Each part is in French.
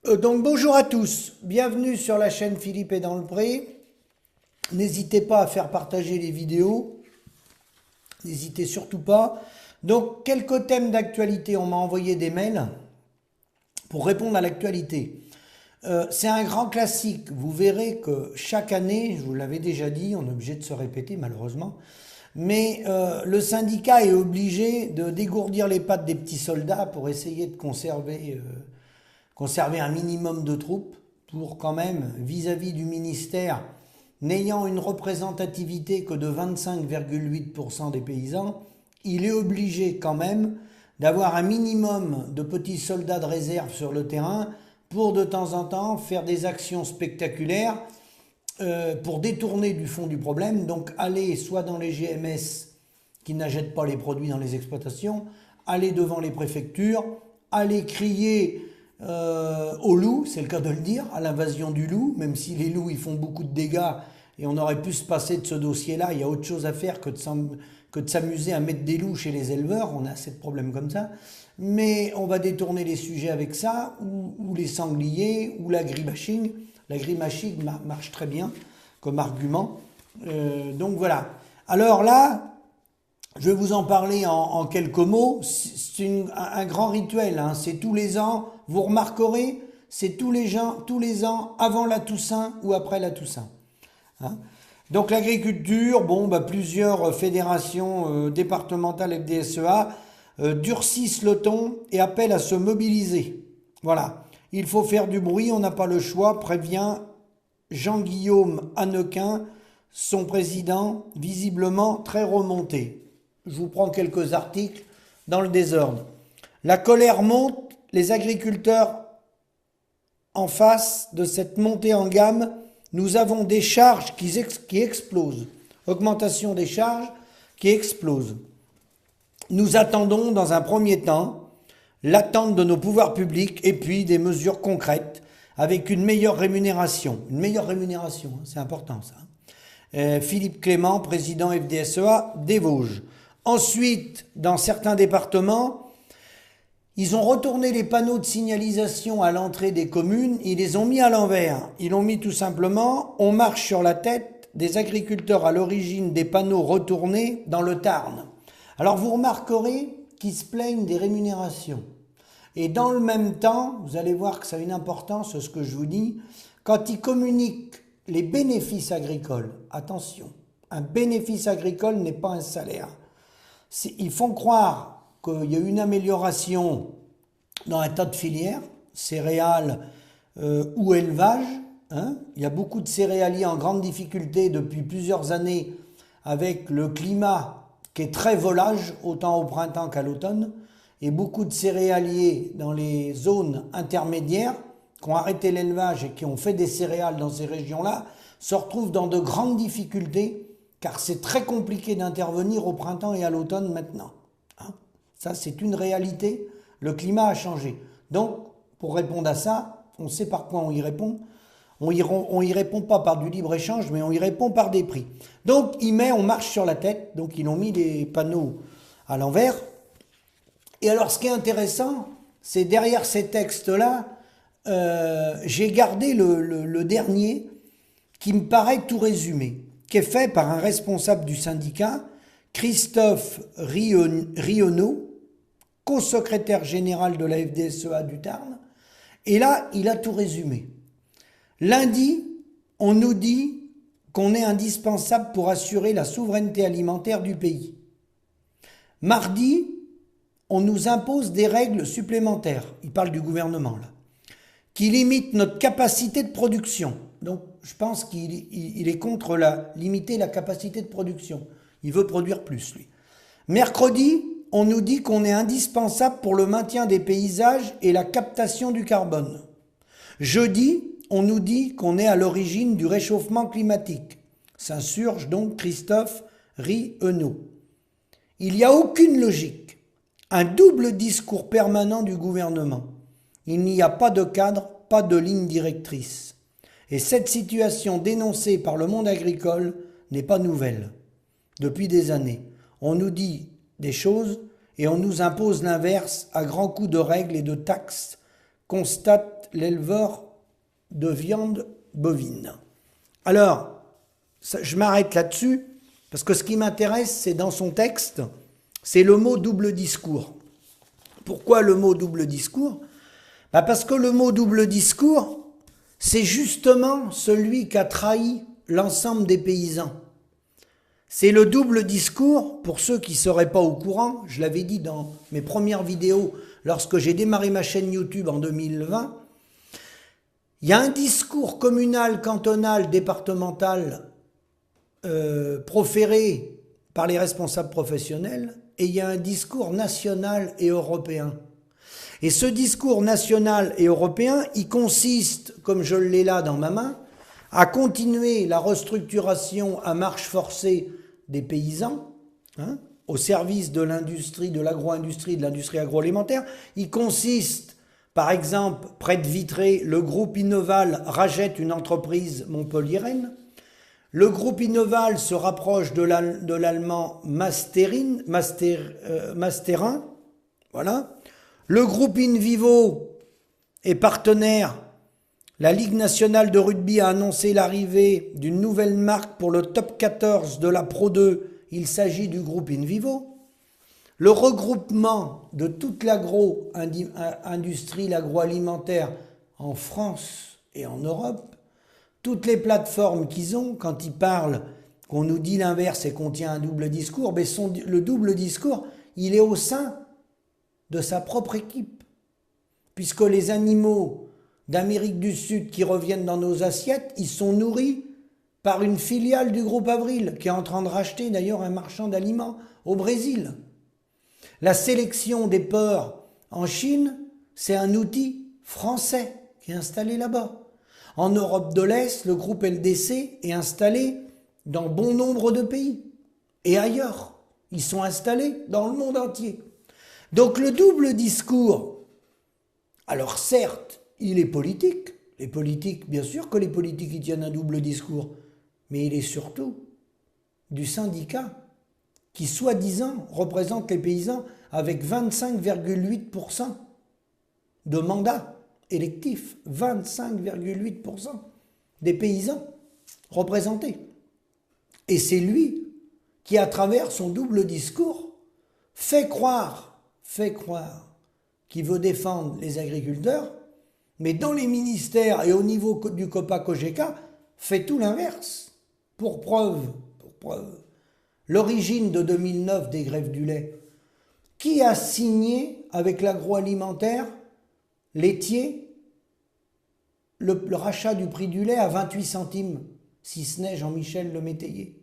Donc bonjour à tous, bienvenue sur la chaîne Philippe est dans le pré. N'hésitez pas à faire partager les vidéos, n'hésitez surtout pas. Donc quelques thèmes d'actualité, on m'a envoyé des mails pour répondre à l'actualité. C'est un grand classique, vous verrez que chaque année, je vous l'avais déjà dit, on est obligé de se répéter malheureusement, mais le syndicat est obligé de dégourdir les pattes des petits soldats pour essayer de conserver un minimum de troupes pour quand même, vis-à-vis du ministère, n'ayant une représentativité que de 25,8% des paysans, il est obligé quand même d'avoir un minimum de petits soldats de réserve sur le terrain pour de temps en temps faire des actions spectaculaires pour détourner du fond du problème, donc aller soit dans les GMS qui n'achètent pas les produits dans les exploitations, aller devant les préfectures, aller crier au loup, c'est le cas de le dire, à l'invasion du loup, même si les loups ils font beaucoup de dégâts et on aurait pu se passer de ce dossier-là, il y a autre chose à faire que de s'amuser à mettre des loups chez les éleveurs, on a assez de problèmes comme ça, mais on va détourner les sujets avec ça, ou les sangliers, ou l'agribashing. L'agribashing marche très bien comme argument, donc voilà. Alors là, je vais vous en parler en quelques mots. C'est un grand rituel, hein. C'est tous les ans, vous remarquerez, c'est tous les ans avant la Toussaint ou après la Toussaint. Hein. Donc l'agriculture, plusieurs fédérations départementales FDSEA durcissent le ton et appellent à se mobiliser. Voilà, il faut faire du bruit, on n'a pas le choix, prévient Jean-Guillaume Hannequin, son président, visiblement très remonté. Je vous prends quelques articles dans le désordre. La colère monte, les agriculteurs en face de cette montée en gamme, nous avons des charges qui explosent. Augmentation des charges qui explosent. Nous attendons dans un premier temps l'attente de nos pouvoirs publics et puis des mesures concrètes avec une meilleure rémunération. Une meilleure rémunération, c'est important ça. Philippe Clément, président FDSEA des Vosges. Ensuite, dans certains départements, ils ont retourné les panneaux de signalisation à l'entrée des communes, ils les ont mis à l'envers. Ils l'ont mis tout simplement « On marche sur la tête des agriculteurs à l'origine des panneaux retournés dans le Tarn ». Alors vous remarquerez qu'ils se plaignent des rémunérations. Et dans le même temps, vous allez voir que ça a une importance ce que je vous dis, quand ils communiquent les bénéfices agricoles, attention, un bénéfice agricole n'est pas un salaire. Ils font croire qu'il y a une amélioration dans un tas de filières, céréales ou élevage. Hein. Il y a beaucoup de céréaliers en grande difficulté depuis plusieurs années avec le climat qui est très volage, autant au printemps qu'à l'automne, et beaucoup de céréaliers dans les zones intermédiaires qui ont arrêté l'élevage et qui ont fait des céréales dans ces régions-là, se retrouvent dans de grandes difficultés car c'est très compliqué d'intervenir au printemps et à l'automne maintenant. Hein. Ça, c'est une réalité. Le climat a changé. Donc, pour répondre à ça, on sait par quoi on y répond. On y répond pas par du libre-échange, mais on y répond par des prix. Donc, on marche sur la tête. Donc, ils ont mis les panneaux à l'envers. Et alors, ce qui est intéressant, c'est derrière ces textes-là, j'ai gardé le dernier qui me paraît tout résumé, qui est fait par un responsable du syndicat, Christophe Rionneau, co-secrétaire général de la FDSEA du Tarn. Et là, il a tout résumé. Lundi, on nous dit qu'on est indispensable pour assurer la souveraineté alimentaire du pays. Mardi, on nous impose des règles supplémentaires, il parle du gouvernement là, qui limitent notre capacité de production. Donc, je pense qu'il est contre limiter la capacité de production. Il veut produire plus, lui. Mercredi, on nous dit qu'on est indispensable pour le maintien des paysages et la captation du carbone. Jeudi, on nous dit qu'on est à l'origine du réchauffement climatique. S'insurge donc Christophe Rionneau. Il n'y a aucune logique. Un double discours permanent du gouvernement. Il n'y a pas de cadre, pas de ligne directrice. Et cette situation dénoncée par le monde agricole n'est pas nouvelle. Depuis des années, on nous dit des choses et on nous impose l'inverse à grands coups de règles et de taxes, constate l'éleveur de viande bovine. Alors, je m'arrête là-dessus, parce que ce qui m'intéresse, c'est dans son texte, c'est le mot double discours. Pourquoi le mot double discours ? Parce que le mot double discours, c'est justement celui qui a trahi l'ensemble des paysans. C'est le double discours, pour ceux qui ne seraient pas au courant, je l'avais dit dans mes premières vidéos, lorsque j'ai démarré ma chaîne YouTube en 2020, il y a un discours communal, cantonal, départemental proféré par les responsables professionnels, et il y a un discours national et européen. Et ce discours national et européen, il consiste, comme je l'ai là dans ma main, à continuer la restructuration à marche forcée des paysans, au service de l'industrie, de l'agro-industrie, de l'industrie agroalimentaire. Il consiste, par exemple, près de Vitré, le groupe Innoval rachète une entreprise montpelliéraine. Le groupe Innoval se rapproche de l'allemand Masterin, voilà. Le groupe InVivo est partenaire. La Ligue nationale de rugby a annoncé l'arrivée d'une nouvelle marque pour le top 14 de la Pro 2. Il s'agit du groupe InVivo. Le regroupement de toute l'agro-industrie, l'agroalimentaire en France et en Europe, toutes les plateformes qu'ils ont, quand ils parlent, qu'on nous dit l'inverse et qu'on tient un double discours, mais le double discours, il est au sein de sa propre équipe. Puisque les animaux d'Amérique du Sud qui reviennent dans nos assiettes, ils sont nourris par une filiale du groupe Avril, qui est en train de racheter d'ailleurs un marchand d'aliments au Brésil. La sélection des porcs en Chine, c'est un outil français qui est installé là-bas. En Europe de l'Est, le groupe LDC est installé dans bon nombre de pays. Et ailleurs, ils sont installés dans le monde entier. Donc le double discours, alors certes, il est politique. Les politiques, bien sûr que les politiques y tiennent un double discours. Mais il est surtout du syndicat qui, soi-disant, représente les paysans avec 25,8% de mandats électifs. 25,8% des paysans représentés. Et c'est lui qui, à travers son double discours, fait croire qu'il veut défendre les agriculteurs, mais dans les ministères et au niveau du COPA-COGECA, fait tout l'inverse. Pour preuve, l'origine de 2009 des grèves du lait, qui a signé avec l'agroalimentaire laitier le rachat du prix du lait à 28 centimes, si ce n'est Jean-Michel Lemétayer,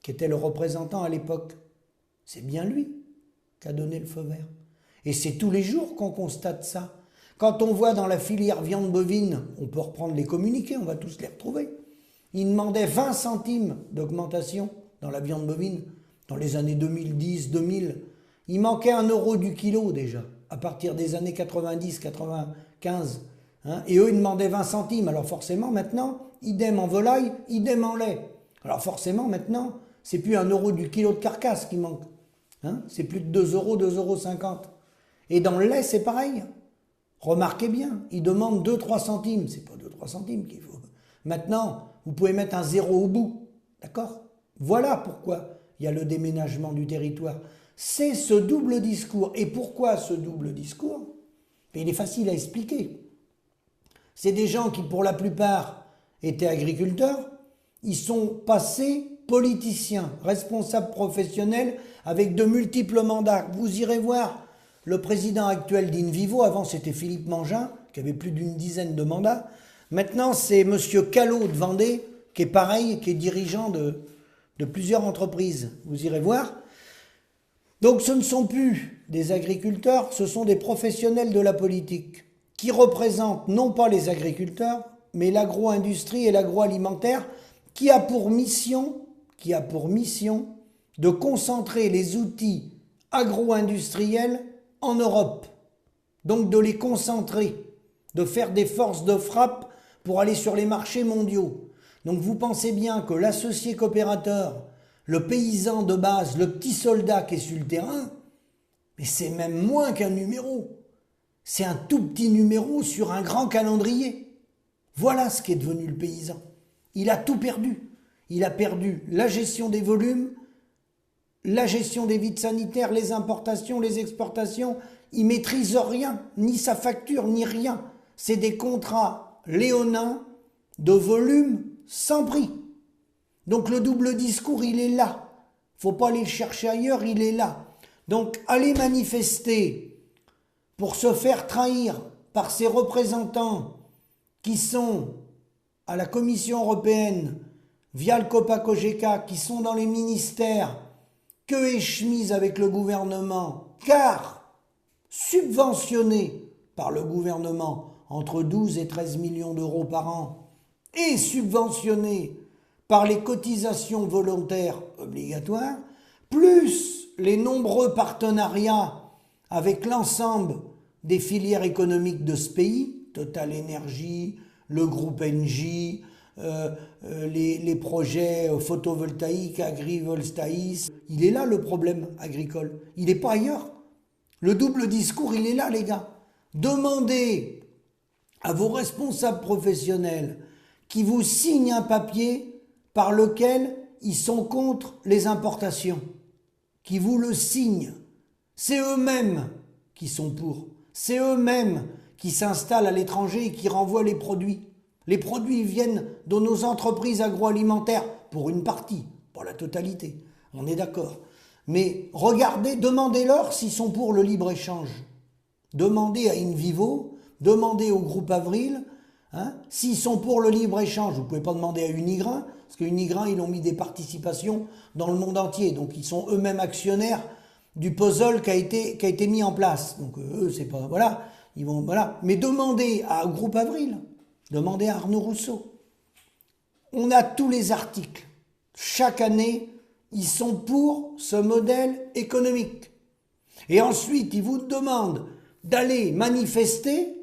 qui était le représentant à l'époque. C'est bien lui qui a donné le feu vert. Et c'est tous les jours qu'on constate ça. Quand on voit dans la filière viande bovine, on peut reprendre les communiqués, on va tous les retrouver. Ils demandaient 20 centimes d'augmentation dans la viande bovine dans les années 2010-2000. Il manquait 1 euro du kilo déjà, à partir des années 90-95. Et eux, ils demandaient 20 centimes. Alors forcément, maintenant, idem en volaille, idem en lait. Alors forcément, maintenant, c'est plus 1 euro du kilo de carcasse qui manque. C'est plus de 2 euros, 2,50 €. Et dans le lait, c'est pareil. Remarquez bien, ils demandent 2-3 centimes. C'est pas 2-3 centimes qu'il faut. Maintenant, vous pouvez mettre un zéro au bout. D'accord ? Voilà pourquoi il y a le déménagement du territoire. C'est ce double discours. Et pourquoi ce double discours ? Il est facile à expliquer. C'est des gens qui, pour la plupart, étaient agriculteurs. Ils sont passés politiciens, responsables professionnels avec de multiples mandats. Vous irez voir le président actuel d'InVivo. Avant, c'était Philippe Mangin, qui avait plus d'une dizaine de mandats. Maintenant, c'est monsieur Callot de Vendée, qui est pareil, qui est dirigeant de plusieurs entreprises. Vous irez voir. Donc, ce ne sont plus des agriculteurs, ce sont des professionnels de la politique qui représentent non pas les agriculteurs, mais l'agro-industrie et l'agroalimentaire, qui a pour mission de concentrer les outils agro-industriels en Europe. Donc de les concentrer, de faire des forces de frappe pour aller sur les marchés mondiaux. Donc vous pensez bien que l'associé coopérateur, le paysan de base, le petit soldat qui est sur le terrain, mais c'est même moins qu'un numéro. C'est un tout petit numéro sur un grand calendrier. Voilà ce qu'est devenu le paysan. Il a tout perdu. Il a perdu la gestion des volumes, la gestion des vides sanitaires, les importations, les exportations. Il maîtrise rien, ni sa facture, ni rien. C'est des contrats léonins de volume sans prix. Donc le double discours, il est là. Faut pas aller le chercher ailleurs, il est là. Donc aller manifester pour se faire trahir par ses représentants qui sont à la Commission européenne via le COPA-COGECA, qui sont dans les ministères, queue et chemise avec le gouvernement, car subventionnés par le gouvernement entre 12 et 13 millions d'euros par an, et subventionnés par les cotisations volontaires obligatoires, plus les nombreux partenariats avec l'ensemble des filières économiques de ce pays, Total Énergie, le groupe Engie, les projets photovoltaïques, agrivoltaïsme. Il est là le problème agricole, il n'est pas ailleurs. Le double discours, il est là les gars. Demandez à vos responsables professionnels qui vous signent un papier par lequel ils sont contre les importations, qui vous le signent. C'est eux-mêmes qui sont pour. C'est eux-mêmes qui s'installent à l'étranger et qui renvoient les produits. Les produits viennent de nos entreprises agroalimentaires, pour une partie, pas la totalité, on est d'accord. Mais regardez, demandez-leur s'ils sont pour le libre-échange. Demandez à InVivo, demandez au groupe Avril, s'ils sont pour le libre-échange. Vous ne pouvez pas demander à Unigrain, parce que Unigrain, ils ont mis des participations dans le monde entier. Donc ils sont eux-mêmes actionnaires du puzzle qui a été mis en place. Donc eux, c'est pas... Voilà, ils vont... Voilà. Mais demandez au groupe Avril, demandez à Arnaud Rousseau. On a tous les articles. Chaque année, ils sont pour ce modèle économique. Et ensuite, ils vous demandent d'aller manifester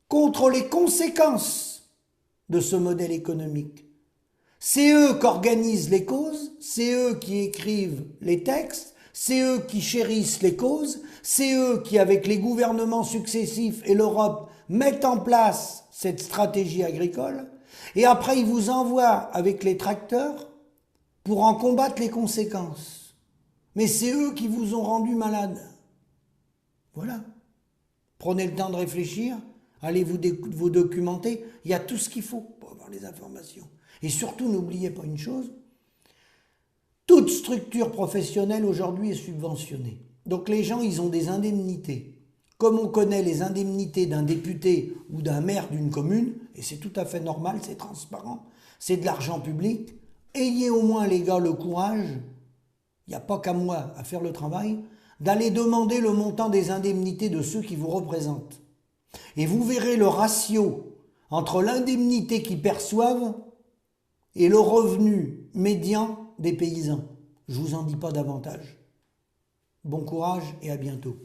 contre les conséquences de ce modèle économique. C'est eux qui organisent les causes, c'est eux qui écrivent les textes, c'est eux qui chérissent les causes, c'est eux qui, avec les gouvernements successifs et l'Europe, mettent en place cette stratégie agricole, et après ils vous envoient avec les tracteurs pour en combattre les conséquences. Mais c'est eux qui vous ont rendu malade. Voilà. Prenez le temps de réfléchir, allez vous documenter, il y a tout ce qu'il faut pour avoir les informations. Et surtout, n'oubliez pas une chose, toute structure professionnelle aujourd'hui est subventionnée. Donc les gens, ils ont des indemnités. Comme on connaît les indemnités d'un député ou d'un maire d'une commune, et c'est tout à fait normal, c'est transparent, c'est de l'argent public, ayez au moins les gars le courage, il n'y a pas qu'à moi à faire le travail, d'aller demander le montant des indemnités de ceux qui vous représentent. Et vous verrez le ratio entre l'indemnité qu'ils perçoivent et le revenu médian des paysans. Je ne vous en dis pas davantage. Bon courage et à bientôt.